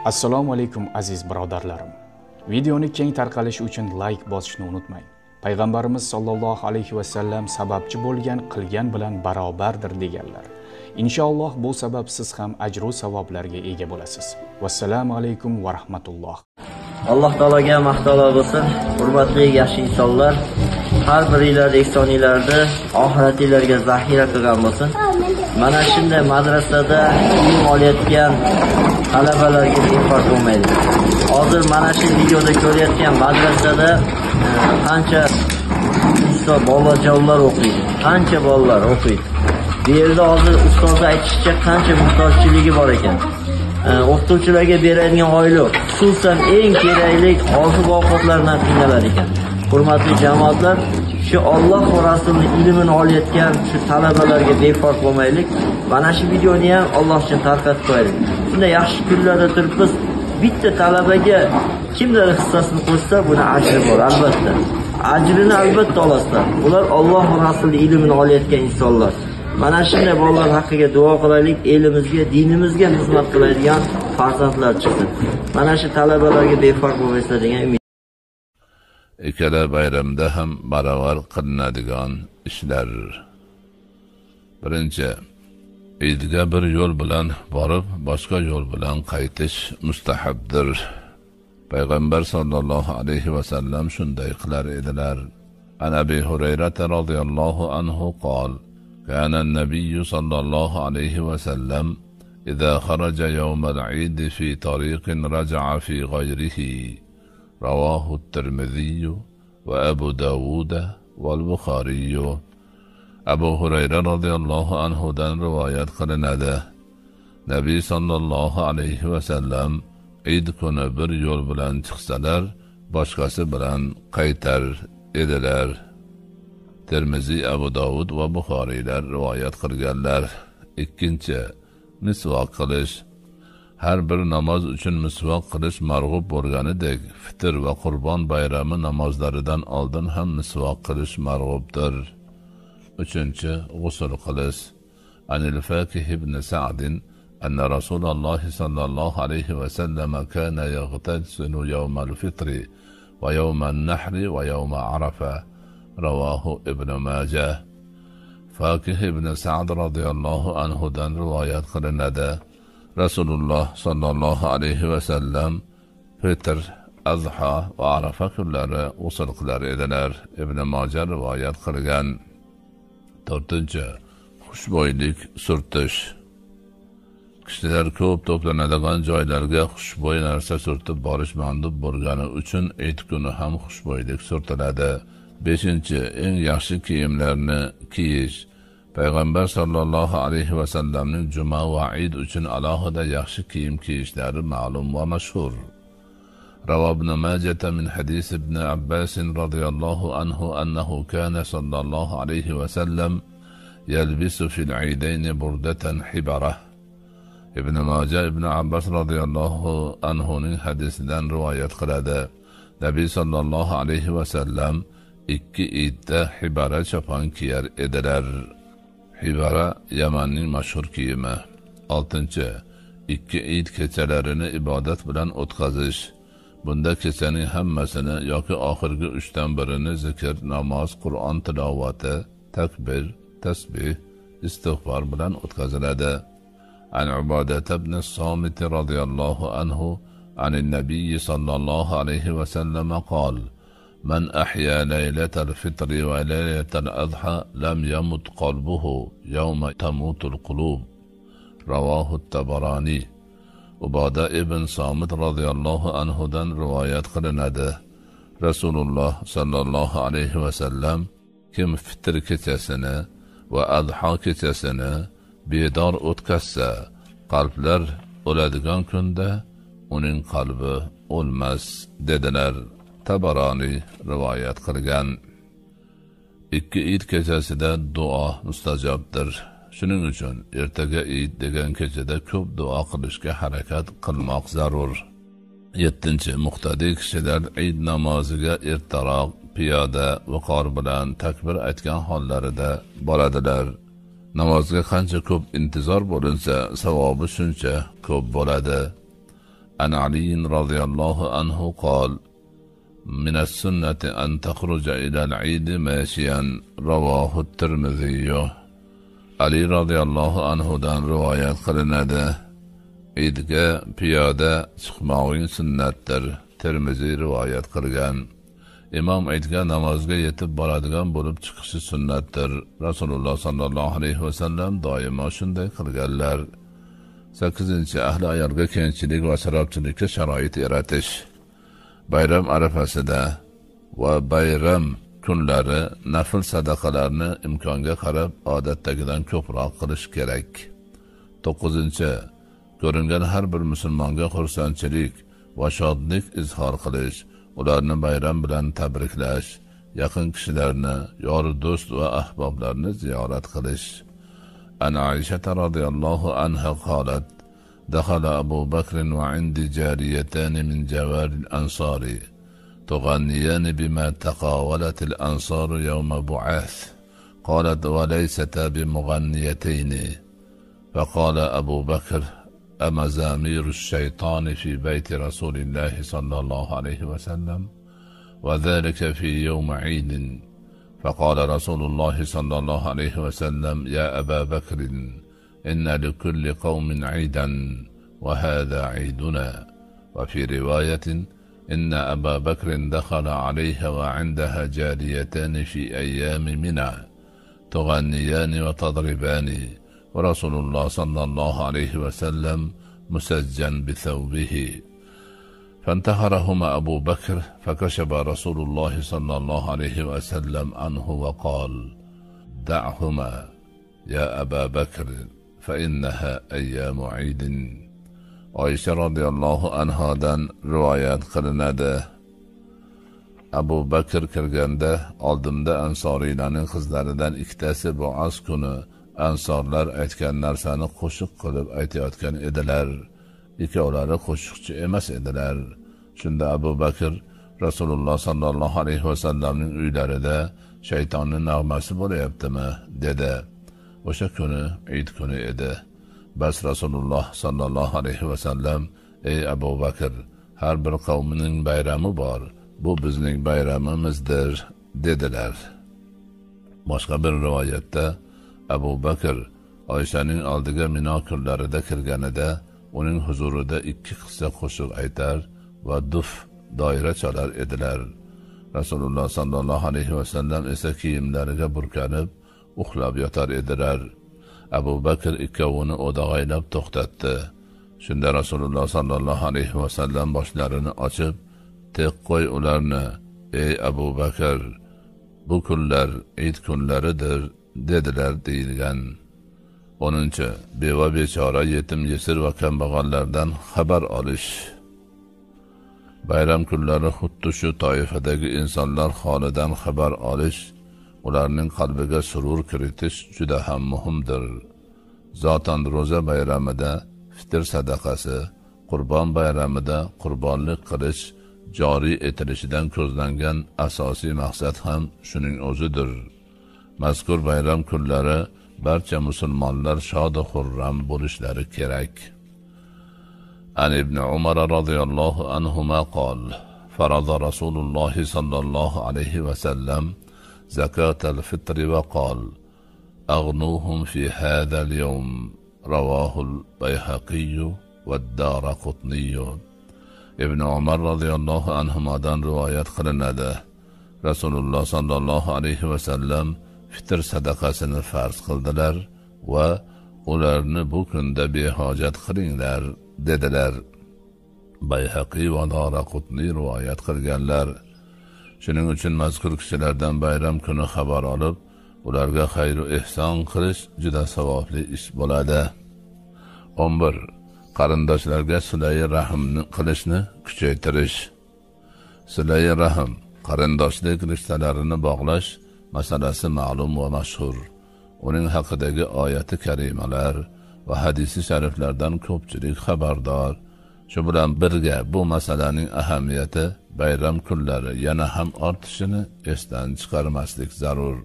Assalomu alaykum aziz birodarlarim. Videoni keng tarqalishi uchun like bosishni unutmang. Payg'ambarimiz sollallohu alayhi va sallam sababchi bo'lgan qilgan bilan barobardir deganlar. Inshaalloh bu sabab siz ham ajr va savoblarga ega bo'lasiz. Vassalomu alaykum va rahmatulloh. Alloh taologa maqtovlar bo'lsin. Hurmatli yaxshi insonlar, har biringlar soniylarda oxiratinglarga zaxira qilgan bo'lsin. Mana shunday madrasada ilm olayotgan talabalarga befarq bo'lmaydi. Hozir mana shu videoda ko'rayotgan madrasada qancha bolajonlar o'qiydi, qancha bolalar o'qiydi. Bu yerda hozir ustozlar aytishicha qancha muhtojchiligi bor ekan. O'qituvchilarga beradigan oylik xususan eng kerakli oziq-ovqatlardan qiynalar ekan. Hurmatli jamoatlar, shu Alloh va Rasulining ilmini olayotgan shu talabalarga befarq bo'lmaylik. Mana shu videoni ham Alloh uchun tarqatib qo'yaylik. Bunday yaxshi kunlarda turibmiz. Bitta talabaga kimdir hissasini qo'shsa, buni ajri bor albatta. Ajrini albatta olasizlar. Ular Alloh va Rasulining ilmini olayotgan insonlar. Mana shunday bolalar haqqiga duo qilaylik, elimizga, dinimizga xizmat qiladigan farzandlar chiqsin. Mana shu talabalarga befarq bo'lmaysa degan umid. Ikkala bayramda ham baravar qilinadigan ishlar. Birinchi, Eidga bir yo'l bilan borib, boshqa yo'l bilan qaytish mustahabdir. Payg'ambar sollallohu alayhi va sallam shunday qilar edilar. An Abi Hurayra radhiyallohu anhu qol: كان النبي صلى الله عليه وسلم إذا خرج يوم العيد في طريق رجع في غيره. رواه الترمذي وأبو داود والبخاري. أبو هريرة رضي الله عنه دان رواية قلناده. نبي صلى الله عليه وسلم عيد كنا bir yo'l bilan chiqsalar, boshqasi bilan qaytar edilar. Termiziy, Abu Davud va Buxoriylar rivoyat qilganlar. Ikkinchi, misvoq qilish. Har bir namoz uchun misvoq qilish marg'ub bo'lganidek, fitr va Qurbon bayrami namozlaridan oldin ham misvoq qilish marg'ubdir. Uchinchi, g'usl qilish. Anil Fakih ibn Sa'd anna Rasululloh sallallohu alayhi va sallam kana yaghtasilu yawm al-fitr va yawm an-nahr va yawm Arafa. Ravahu Ibn Majah. Fakih ibn Sa'd radhiyallohu anhu dan rivoyat qilinadi. Rasululloh sallallohu alayhi va sallam Fitr, Azha va Arafa kunlari g'usl qilar edilar. Ibn Majah rivoyat qilgan. To'rtinchi, xushbo'ylik surtish. Kishilar ko'p to'planadigan joylarga xushbo'y narsa surtib borish mandub bo'lgani uchun Eid kuni ham xushbo'ylik surtiladi. Beshinchi, eng yaxshi kiyimlarni kiyish. Payg'ambar sallallohu alayhi va sallamning juma va Eid uchun alohida yaxshi kiyim kiyishlari ma'lum va mashhur. Rawa ibn Majah min hadis ibn Abbas radhiyallohu anhu annahu kana sallallohu alayhi va sallam yalbisu fil Eidayn burdatan hibarah. Ibn Majah ibn Abbas radhiyallohu anhu ning hadisidan rivoyat qiladi. Nabiy sallallohu alayhi va sallam ikki Eidda hibara chopon kiyar edilar. Hibara Yamanning mashhur kiyimi. Oltinchi, ikki Eid kechalarini ibodat bilan o'tkazish. Bunda kechaning hammasini yoki oxirgi 3dan birini zikr, namoz, Qur'on tilovati, takbir, tasbih, istig'for bilan o'tkaziladi. An Ubadah ibn Somit radhiyallohu anhu an an-nabiy sallallohu alayhi va sallam qala: من أحيا ليلة الفطر وليلة الأضحى لم يمت قلبه يوم تموت القلوب. رواه الطبراني. Ubadah ibn Somit radhiyallohu anhu dan rivoyat qilinadi. Rasululloh sallallohu alayhi va sallam kim fitr kechasini va adha kechasini bedor o'tkazsa, qalblar o'ladigan kunda uning qalbi o'lmas dedilar. Tabarani rivoyat qilgan. Ikki Eid kechasida duo mustajobdir. Shuning uchun ertaga Eid degan kechada ko'p duo qilishga harakat qilmoq zarur. 7. Muqtadi kishilar Eid namoziga ertaroq piyoda viqor bilan takbir aytgan hollarida boradilar. Namozga qancha ko'p intizor bo'linsa, savobi shuncha ko'p bo'ladi. عن علي رضي الله عنه قال: من السنة أن تخرج إلى العيد ماشيا. رواه الترمذي. علي رضي الله عنه دان روايات qilinadi. Eidga piyoda chiqmoqing sunnatdir. Termiziy rivoyat qilgan. Imom Eidga namozga yetib boradigan bo'lib chiqishi sunnatdir. Rasululloh sallallohu alayhi vasallam doimo shunday qilganlar. 8. Ahli ayolga kengchilik va sarobchilikka sharoit yaratish. Bayram arafasida va bayram kunlari nafl sadaqalarni imkonga qarab odatdagidan ko'proq qilish kerak. 9. Ko'ringan har bir musulmonga xursandchilik va shodlik izhor qilish, ularni bayram bilan tabriklash, yaqin kishilarni, yor do'st va ahboblarni ziyorat qilish. An Aisha radhiyallohu anha qalat: دخل أبو بكر وعندي جاريتان من جوار الأنصار تغنيان بما تقاولت الأنصار يوم بعاث. قالت: وليستا بمغنيتين. فقال أبو بكر: أمزامير الشيطان في بيت رسول الله صلى الله عليه وسلم، وذلك في يوم عيد. فقال رسول الله صلى الله عليه وسلم: يا أبا بكر، إن لكل قوم عيدا وهذا عيدنا. وفي رواية: إن أبا بكر دخل عليها وعندها جاريتان في أيام منى تغنيان وتضربان، ورسول الله صلى الله عليه وسلم مسجا بثوبه. فانتهرهما أبو بكر، فكشف رسول الله صلى الله عليه وسلم عنه وقال: دعهما يا أبا بكر فإنها أيام عيد. Oysha radhiyallohu anhodan rivoyat qilinadi. Abu Bakr kirganda oldimda ansoriylarning qizlaridan ikkitasi Bu'as kuni ansorlar aytgan narsani qo'shiq qilib aytayotgan edilar. Ikkovlari qo'shiqchi emas edilar. Shunda Abu Bakr Rasululloh sallallohu alayhi vasallamning uylarida shaytonning nag'masi bo'layaptimi dedi. O'sha kuni Eid kuni edi. Bas Rasululloh sallallohu alayhi vasallam: ey Abu Bakr, har bir qavmning bayrami bor, bu bizning bayramimizdir dedilar. Boshqa bir rivoyatda Abu Bakr Oyshaning oldiga Mino kunlarida kirganida uning huzurida ikki qissa qo'shiq aytar va duf doira chalar edilar. Rasululloh sallallohu alayhi vasallam esa kiyimlariga burkanib uxlab yotar edilar. Abu Bakr ikkovini o'dag'aylab to'xtatdi. Shunda Rasululloh sallallohu alayhi vasallam boshlarini ochib, "Tek qo'y ularni, ey Abu Bakr, bu kunlar Eid kunlaridir" dedilar deyilgan. 10. Beva bechora, yetim yesir va kambag'allardan xabar olish. Bayram kunlari xuddi shu toifadagi insonlar holidan xabar olish, ularning qalbiga surur kiritish juda ham muhimdir. Zotan ro'za bayramida fitr sadaqasi, Qurbon bayramida qurbonlik qilish joriy etilishidan ko'zlangan asosiy maqsad ham shuning o'zidir. Mazkur bayram kunlari barcha musulmonlar shod va xurram bo'lishlari kerak. An ibn Umar radhiyallohu anhuma qol: farada Rasululloh sallallohu alayhi va sallam zakat al-fitr va qol: أغنوهم في هذا اليوم. رواه البيهقي والدارقطني. ابن عمر رضي الله عنهما دان روايات qilinadi. Rasululloh sallallohu alayhi va sallam fitr sadaqasini farz qildilar va ularni bu kunda behojat qilinglar dedilar. Bayhaqi va Daraqutni rivoyat qilganlar. Shuning uchun mazkur kishilardan bayram kuni xabar olib, ularga xayr va ihson qilish juda savobli ish bo'ladi. 11. Qarindoshlarga silai rahmni qilishni kuchaytirish. Silai rahm, qarindoshlik rishtalarini bog'lash masalasi ma'lum va mashhur. Uning haqidagi oyati karimalar va hadisi shariflardan ko'pchilik xabardor. Shu bilan birga bu masalaning ahamiyati bayram kunlari yana ham ortishini esdan chiqarmaslik zarur.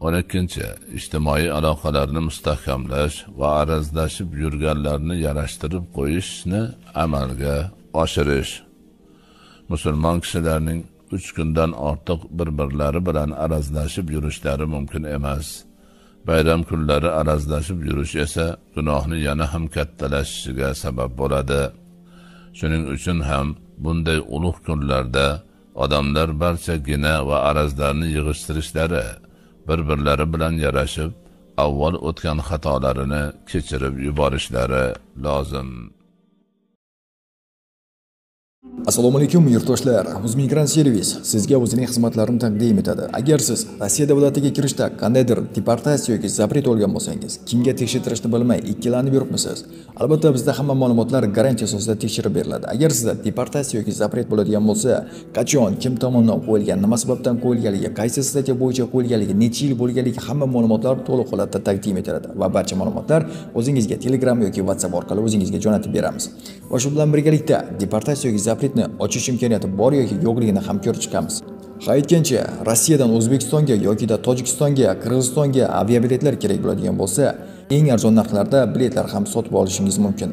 12. İjtimoiy aloqalarni mustahkamlash va arazlashib yurganlarni yarashtirib qo'yishni amalga oshirish. Musulmon kishilarning 3 kundan ortiq bir-birlari bilan arazlashib yurishlari mumkin emas. Bayram kunlari arazlashib yurish esa gunohni yana ham kattalashishiga sabab bo'ladi. Shuning uchun ham bunday ulug' kunlarda odamlar barcha gina va arazlarni yig'ishtirishlari, bir-birlari bilan yarashib, avval o'tgan xatolarini kechirib yuborishlari lozim. Assalomu alaykum yurtdoshlar. Uzmigrant servis sizga o'zining xizmatlarini taqdim etadi. Agar siz Rossiya davlatiga kirishda qandaydir deportatsiya yoki zapret olgan bo'lsangiz, kimga tekshirtirishni bilmay ikkilanib yuribmisiz? Albatta bizda hamma ma'lumotlar garantiya asosida tekshirib beriladi. Agar sizda deportatsiya yoki zapret bo'ladigan bo'lsa, qachon, kim tomonidan qo'yilgan, nima sababdan qo'yilganligi, qaysi statiya bo'yicha qo'yilganligi, necha yil bo'lganligi hamma ma'lumotlar to'liq holatda taqdim etiladi va barcha ma'lumotlar o'zingizga Telegram yoki WhatsApp orqali o'zingizga jo'natib beramiz. Va shu bilan birgalikda deportatsiya yoki zapretni ochish imkoniyati bor yoki yo'qligini ham ko'rib chiqamiz. Ha aytgancha, Rossiyadan O'zbekistonga yoki Tojikistonga, Qirg'izistonga aviabiletlar kerak bo'ladigan bo'lsa, eng arzon narxlarda biletlar ham sotib olishingiz mumkin.